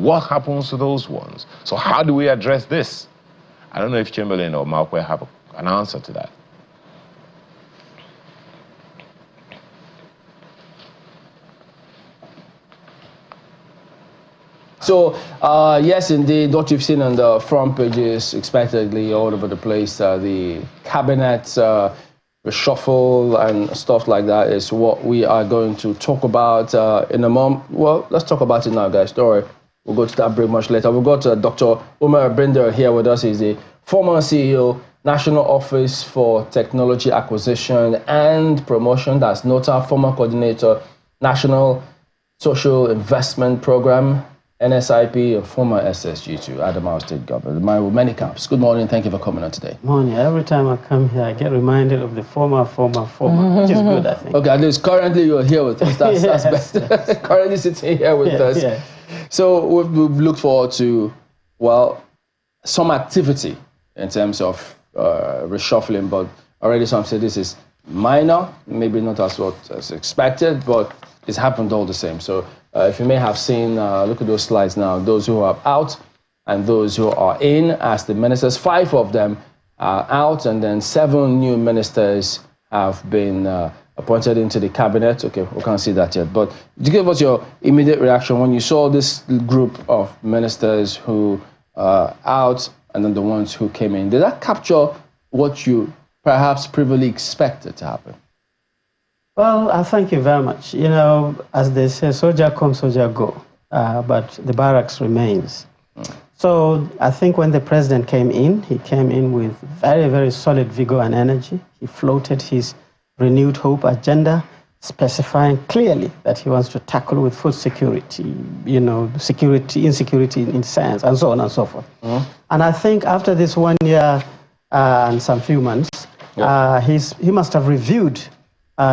What happens to those ones? So how do we address this? I don't know if Chamberlain or Malkwe have an answer to that. So, yes, indeed, what you've seen on the front pages, expectedly all over the place, the cabinet reshuffle and stuff like that is what we are going to talk about in a moment. Well, let's talk about it now, guys. Don't worry. We'll go to that break much later. We've got Dr. Umar Bindir here with us. He's the former CEO, National Office for Technology Acquisition and Promotion. That's NOTA, former coordinator, National Social Investment Program, NSIP, and former SSG2, Adamawa State Government. The man with many caps. Good morning. Thank you for coming on today. Morning. Every time I come here, I get reminded of the former, which is good, I think. Okay, at least currently you're here with us. That's best. Currently sitting here with us. Yeah. So we've looked forward to, well, some activity in terms of reshuffling, but already some say this is minor, maybe not as expected, but it's happened all the same. So if you may have seen, look at those slides now, those who are out and those who are in as the ministers, 5 of them are out, and then 7 new ministers have been appointed into the cabinet. Okay, we can't see that yet, but give us your immediate reaction when you saw this group of ministers who are out and then the ones who came in. Did that capture what you perhaps previously expected to happen? Well, I thank you very much. You know, as they say, soldier come, soldier go, but the barracks remains. So I think when the president came in, he came in with very, very solid vigor and energy. He floated his renewed hope agenda, specifying clearly that he wants to tackle with food security, you know, security, insecurity in science, and so on and so forth. And I think after this 1 year and some few months, he must have reviewed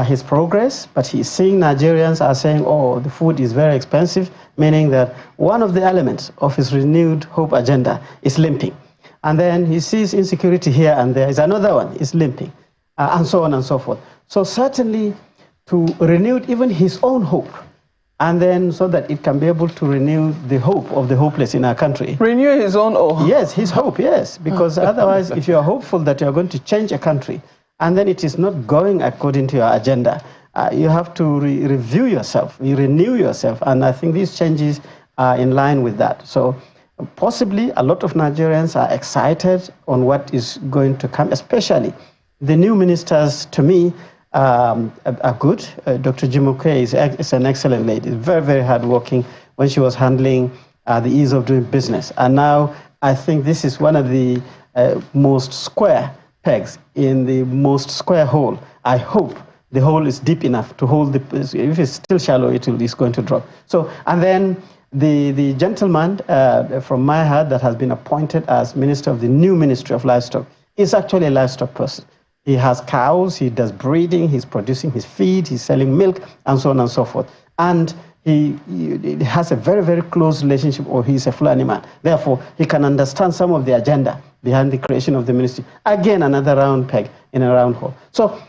his progress, but he's seeing Nigerians are saying, oh, the food is very expensive, meaning that one of the elements of his renewed hope agenda is limping. And then he sees insecurity here and there is another one, is limping, and so on and so forth. So certainly to renew even his own hope, and then so that it can be able to renew the hope of the hopeless in our country. Renew his own hope? Yes, his hope, yes. Because otherwise, if you're hopeful that you're going to change a country, and then it is not going according to your agenda, you have to review yourself, you renew yourself, and I think these changes are in line with that. So possibly a lot of Nigerians are excited on what is going to come, especially the new ministers, to me, are good. Dr. Jimuke is an excellent lady, very, very hardworking when she was handling the ease of doing business. And now I think this is one of the most square pegs in the most square hole. I hope the hole is deep enough to hold the, if it's still shallow, it's going to drop. So, and then the gentleman from my heart that has been appointed as minister of the new Ministry of Livestock is actually a livestock person. He has cows, he does breeding, he's producing his feed, he's selling milk, and so on and so forth. And he has a very, very close relationship, or he's a Fulani man. Therefore, he can understand some of the agenda behind the creation of the ministry. Again, another round peg in a round hole. So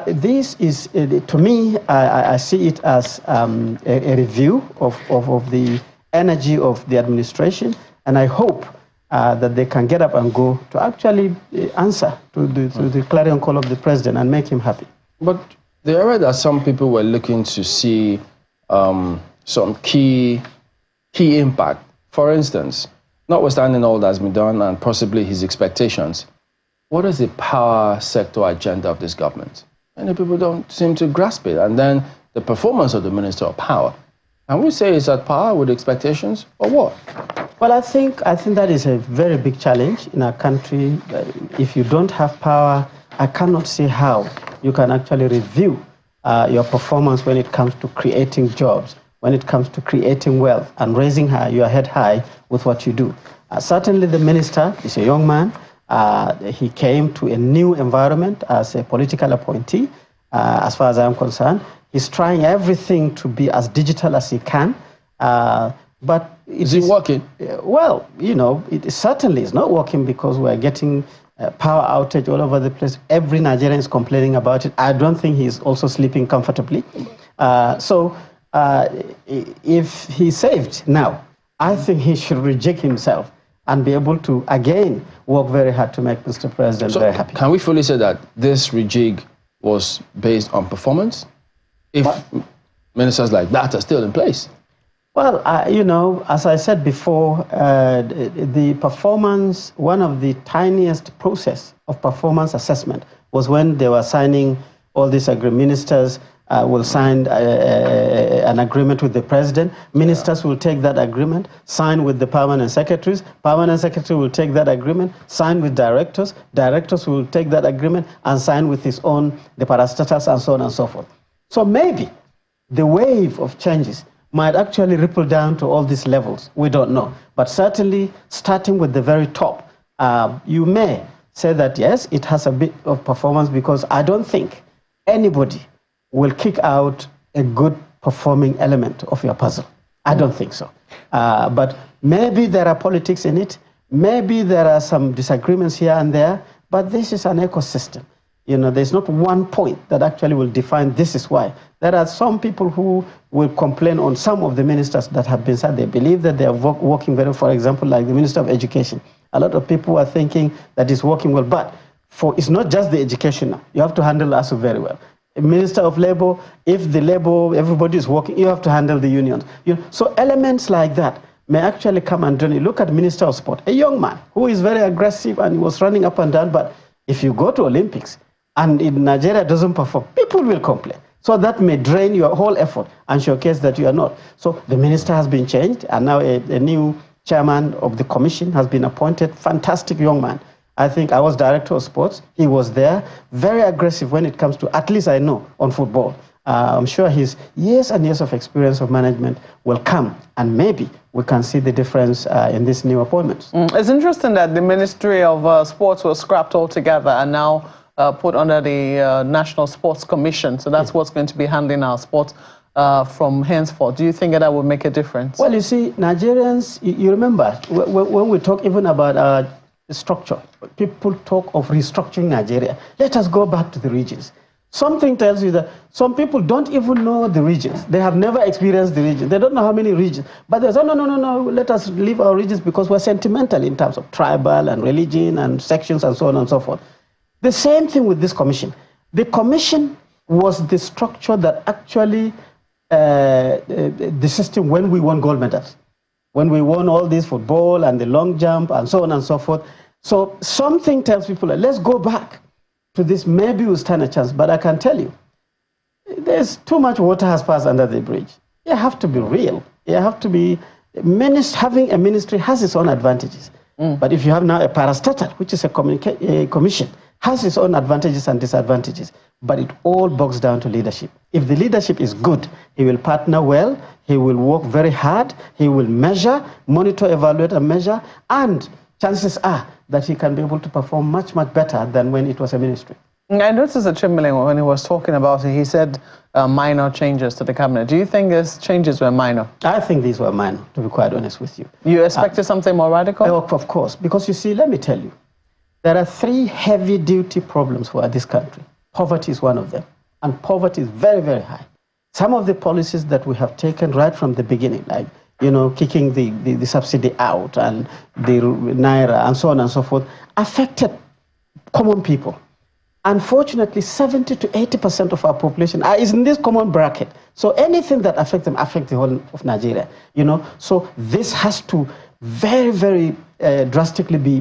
this is, to me, I see it as a review of the energy of the administration, and I hope that they can get up and go to actually answer to the clarion call of the president and make him happy. But there are that some people were looking to see some key impact. For instance, notwithstanding all that's been done and possibly his expectations, what is the power sector agenda of this government? Many people don't seem to grasp it. And then the performance of the Minister of Power. And we say, is that power with expectations or what? Well, I think that is a very big challenge in our country. If you don't have power, I cannot see how you can actually review your performance when it comes to creating jobs, when it comes to creating wealth and raising your head high with what you do. Certainly the minister is a young man. He came to a new environment as a political appointee, as far as I'm concerned. He's trying everything to be as digital as he can. But is it working? Well, you know, it certainly is not working because we're getting power outage all over the place. Every Nigerian is complaining about it. I don't think he's also sleeping comfortably. So if he saved now, I think he should reject himself and be able to, again, work very hard to make Mr. President very happy. Can we fully say that this rejig was based on performance? If ministers like that are still in place? Well, you know, as I said before, the performance, one of the tiniest process of performance assessment was when they were signing all these ministers will sign an agreement with the president. Ministers will take that agreement, sign with the permanent secretaries. Permanent secretary will take that agreement, sign with directors. Directors will take that agreement and sign with his own, the parastatals and so on and so forth. So maybe the wave of changes might actually ripple down to all these levels. We don't know. But certainly, starting with the very top, you may say that, yes, it has a bit of performance, because I don't think anybody will kick out a good performing element of your puzzle. I don't think so. But maybe there are politics in it. Maybe there are some disagreements here and there. But this is an ecosystem. You know, there's not one point that actually will define this is why. There are some people who will complain on some of the ministers that have been said. They believe that they are working very, for example, like the Minister of Education. A lot of people are thinking that it's working well, but it's not just the education now. You have to handle ASU very well. Minister of Labor, if the labor, everybody is working, you have to handle the unions. So elements like that may actually come and join. Look at Minister of Sport, a young man who is very aggressive and he was running up and down, but if you go to Olympics and in Nigeria doesn't perform, people will complain. So that may drain your whole effort and showcase that you are not. So the minister has been changed, and now a new chairman of the commission has been appointed, fantastic young man. I think I was director of sports. He was there, very aggressive when it comes to, at least I know, on football. I'm sure his years and years of experience of management will come, and maybe we can see the difference in these new appointments. It's interesting that the Ministry of Sports was scrapped altogether and now put under the National Sports Commission. So that's what's going to be handling our sports from henceforth. Do you think that will make a difference? Well, you see, Nigerians, you remember, when we talk even about structure, people talk of restructuring Nigeria. Let us go back to the regions. Something tells you that some people don't even know the regions. They have never experienced the regions. They don't know how many regions. But they say, no, let us leave our regions because we're sentimental in terms of tribal and religion and sections and so on and so forth. The same thing with this commission. The commission was the structure that actually, the system when we won gold medals. When we won all this football and the long jump and so on and so forth. So something tells people, let's go back to this, maybe we'll stand a chance. But I can tell you, there's too much water has passed under the bridge. You have to be real. You have to be, having a ministry has its own advantages. But if you have now a parastatal, which is a commission, has its own advantages and disadvantages. But it all boils down to leadership. If the leadership is good, he will partner well, he will work very hard, he will measure, monitor, evaluate, and measure, and chances are that he can be able to perform much, much better than when it was a ministry. I noticed that Chamberlain, when he was talking about it, he said minor changes to the cabinet. Do you think these changes were minor? I think these were minor, to be quite honest with you. You expected something more radical? Of course, because you see, let me tell you, there are three heavy-duty problems for this country. Poverty is one of them, and poverty is very, very high. Some of the policies that we have taken right from the beginning, like, you know, kicking the subsidy out and the naira and so on and so forth, affected common people. Unfortunately, 70 to 80% of our population is in this common bracket. So anything that affects them affects the whole of Nigeria. You know, so this has to very, very drastically be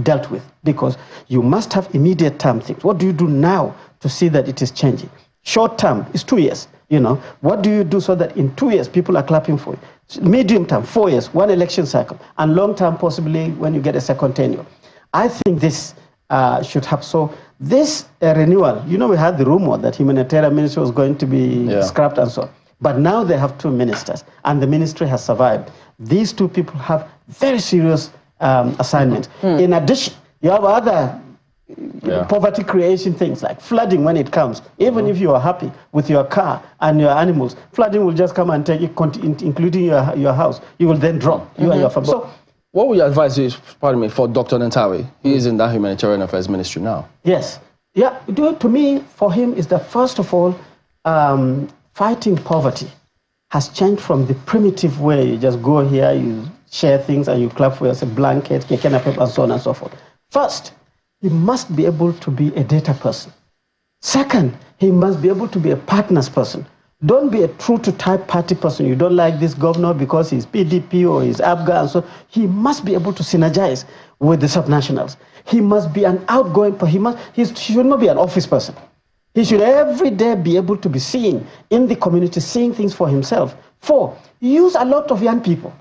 dealt with, because you must have immediate term things. What do you do now to see that it is changing? Short term is 2 years. You know, what do you do so that in 2 years people are clapping for you? Medium term, 4 years, one election cycle, and long term possibly when you get a second tenure. I think this should have. So this renewal, you know, we had the rumor that humanitarian ministry was going to be scrapped and so on. But now they have two ministers, and the ministry has survived. These two people have very serious assignments. In addition, you have other poverty creation things like flooding when it comes. Even if you are happy with your car and your animals, flooding will just come and take it, including your house. You will then drop, you and your family. So, what would you advise you, pardon me, for Dr. Nentawe? He is in that humanitarian affairs ministry now. Yes. Yeah, to me, for him, is that first of all, fighting poverty has changed from the primitive way you just go here, you share things, and you clap for yourself, blanket, kekena, and so on and so forth. First, he must be able to be a data person. Second, he must be able to be a partners person. Don't be a true-to-type party person. You don't like this governor because he's PDP or he's ABGA and so. He must be able to synergize with the subnationals. He must be an outgoing person. He should not be an office person. He should every day be able to be seen in the community, seeing things for himself. 4, use a lot of young people.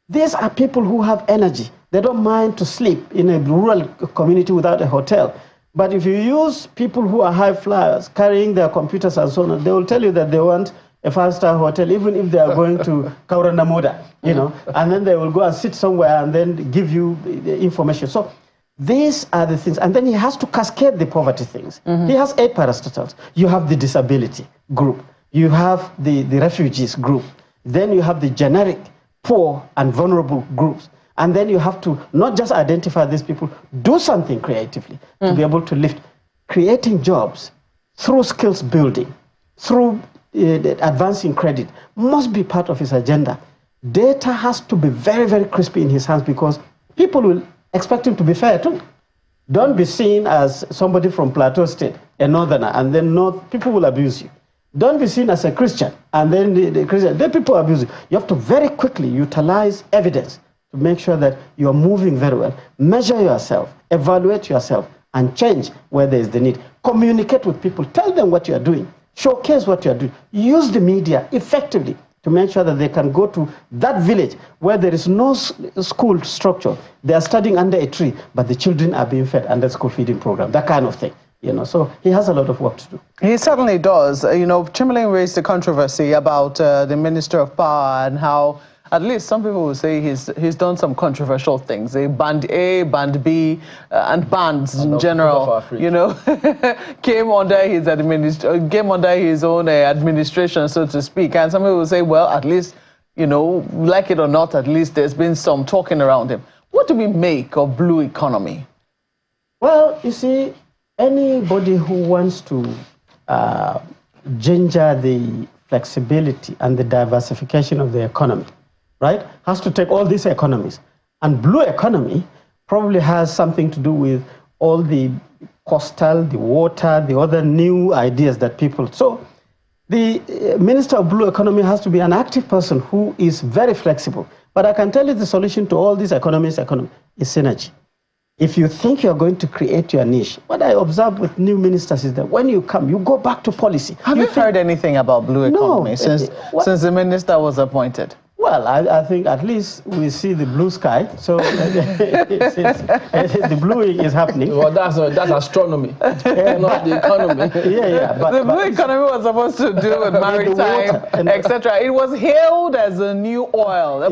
These are people who have energy. They don't mind to sleep in a rural community without a hotel. But if you use people who are high flyers, carrying their computers and so on, they will tell you that they want a 5-star hotel, even if they are going to Kauranamoda, you know, and then they will go and sit somewhere and then give you the information. So these are the things. And then he has to cascade the poverty things. He has 8 parastatals. You have the disability group. You have the refugees group. Then you have the generic poor and vulnerable groups. And then you have to not just identify these people, do something creatively to be able to lift. Creating jobs through skills building, through advancing credit must be part of his agenda. Data has to be very, very crispy in his hands because people will expect him to be fair too. Don't be seen as somebody from Plateau State, a northerner, and then people will abuse you. Don't be seen as a Christian, and then the people abuse you. You have to very quickly utilize evidence to make sure that you are moving very well. Measure yourself, evaluate yourself, and change where there is the need. Communicate with people. Tell them what you are doing. Showcase what you are doing. Use the media effectively to make sure that they can go to that village where there is no school structure. They are studying under a tree, but the children are being fed under school feeding program, that kind of thing. You know, so he has a lot of work to do. He certainly does. You know, Chamberlain raised the controversy about the Minister of Power and how at least some people will say he's done some controversial things. Band A, Band B, and bands in general, you know, came under his own administration, so to speak. And some people will say, well, at least, you know, like it or not, at least there's been some talking around him. What do we make of blue economy? Well, you see, anybody who wants to ginger the flexibility and the diversification of the economy, right, has to take all these economies. And blue economy probably has something to do with all the coastal, the water, the other new ideas that people... So the Minister of Blue Economy has to be an active person who is very flexible. But I can tell you the solution to all these economies is synergy. If you think you're going to create your niche, what I observe with new ministers is that when you come, you go back to policy. Have you heard anything about blue economy since the minister was appointed? Well, I think at least we see the blue sky, so the bluing is happening. Well, that's astronomy, not the economy. But the blue economy was supposed to do with maritime, etc. It was hailed as a new oil.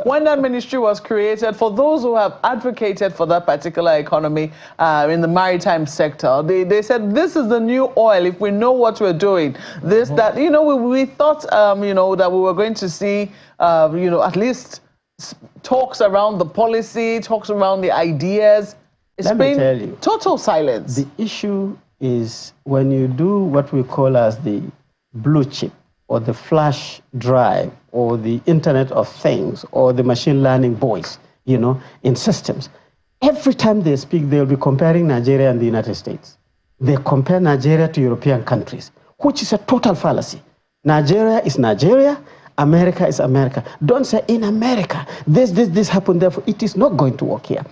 When that ministry was created, for those who have advocated for that particular economy in the maritime sector, they said, this is the new oil if we know what we're doing. This, that, you know, we thought, you know, that we were going to see you know, at least talks around the policy, talks around the ideas. It's been total silence. The issue is when you do what we call as the blue chip or the flash drive or the Internet of Things or the machine learning voice, you know, in systems. Every time they speak, they'll be comparing Nigeria and the United States. They compare Nigeria to European countries, which is a total fallacy. Nigeria is Nigeria. America is America. Don't say in America, this happened, therefore it is not going to work here.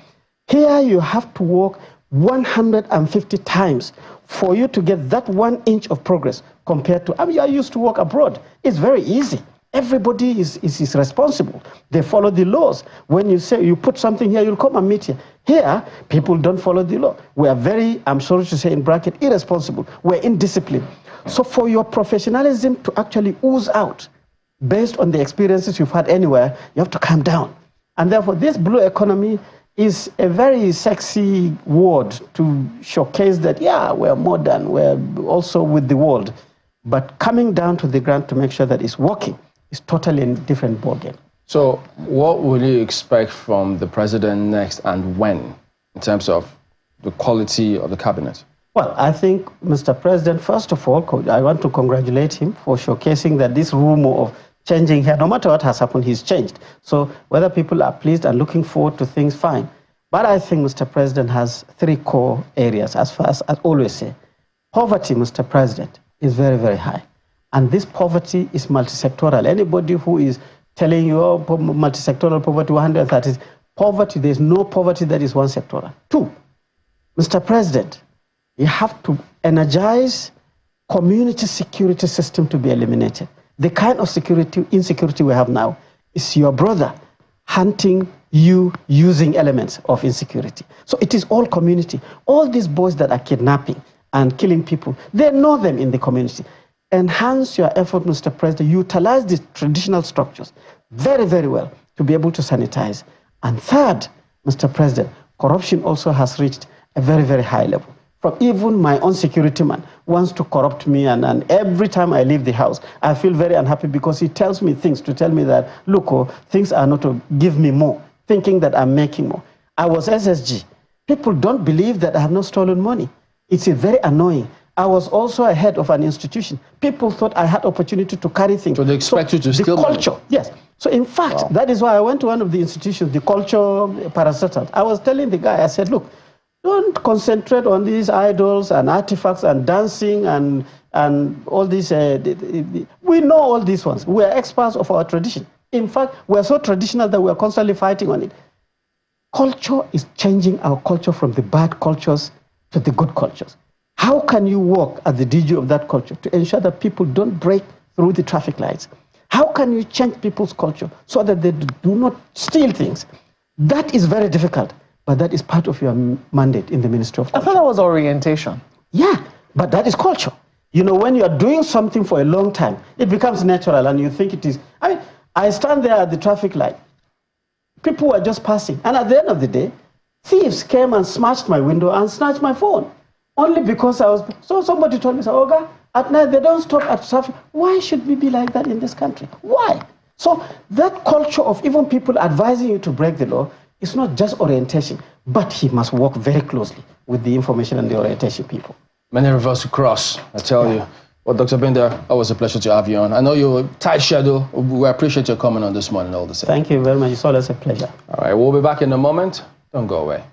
Here you have to work 150 times for you to get that 1 inch of progress compared to, I mean, I used to work abroad. It's very easy. Everybody is responsible. They follow the laws. When you say you put something here, you'll come and meet here. Here, people don't follow the law. We are very, I'm sorry to say in bracket, irresponsible. We're indisciplined. So for your professionalism to actually ooze out, based on the experiences you've had anywhere, you have to calm down. And therefore, this blue economy is a very sexy word to showcase that, yeah, we're modern, we're also with the world. But coming down to the ground to make sure that it's working is totally a different ballgame. So what will you expect from the president next and when, in terms of the quality of the cabinet? Well, I think, Mr. President, first of all, I want to congratulate him for showcasing that this rumor of changing here. No matter what has happened, he's changed. So whether people are pleased and looking forward to things, fine. But I think Mr. President has 3 core areas, as far as I always say. Poverty, Mr. President, is very, very high. And this poverty is multi-sectoral. Anybody who is telling you, oh, multi-sectoral poverty, 130, poverty, there's no poverty that is one sectoral. 2, Mr. President, you have to energize community security system to be eliminated. The kind of insecurity we have now is your brother hunting you using elements of insecurity. So it is all community. All these boys that are kidnapping and killing people, they know them in the community. Enhance your effort, Mr. President. Utilize the traditional structures very, very well to be able to sanitize. And third, Mr. President, corruption also has reached a very, very high level. From even my own security man wants to corrupt me, and every time I leave the house, I feel very unhappy because he tells me things to tell me that, look, oh, things are not to give me more, thinking that I'm making more. I was SSG. People don't believe that I have not stolen money. It's very annoying. I was also a head of an institution. People thought I had opportunity to carry things. So they expect you to steal money? The culture, yes. So in fact, that is why I went to one of the institutions, the culture parastatal. I was telling the guy, I said, look, don't concentrate on these idols and artifacts and dancing and all these. We know all these ones. We are experts of our tradition. In fact, we are so traditional that we are constantly fighting on it. Culture is changing our culture from the bad cultures to the good cultures. How can you work as the DG of that culture to ensure that people don't break through the traffic lights? How can you change people's culture so that they do not steal things? That is very difficult. But that is part of your mandate in the Ministry of Culture. I thought that was orientation. Yeah, but that is culture. You know, when you are doing something for a long time, it becomes natural and you think it is. I mean, I stand there at the traffic light. People were just passing. And at the end of the day, thieves came and smashed my window and snatched my phone. Only because I was... So somebody told me, Oga, at night they don't stop at traffic. Why should we be like that in this country? Why? So that culture of even people advising you to break the law, it's not just orientation, but he must work very closely with the information and the orientation people. Many rivers to cross, I tell you. Well, Dr. Bindir, always a pleasure to have you on. I know you're a tight schedule. We appreciate your coming on this morning all the same. Thank you very much. It's always a pleasure. All right, we'll be back in a moment. Don't go away.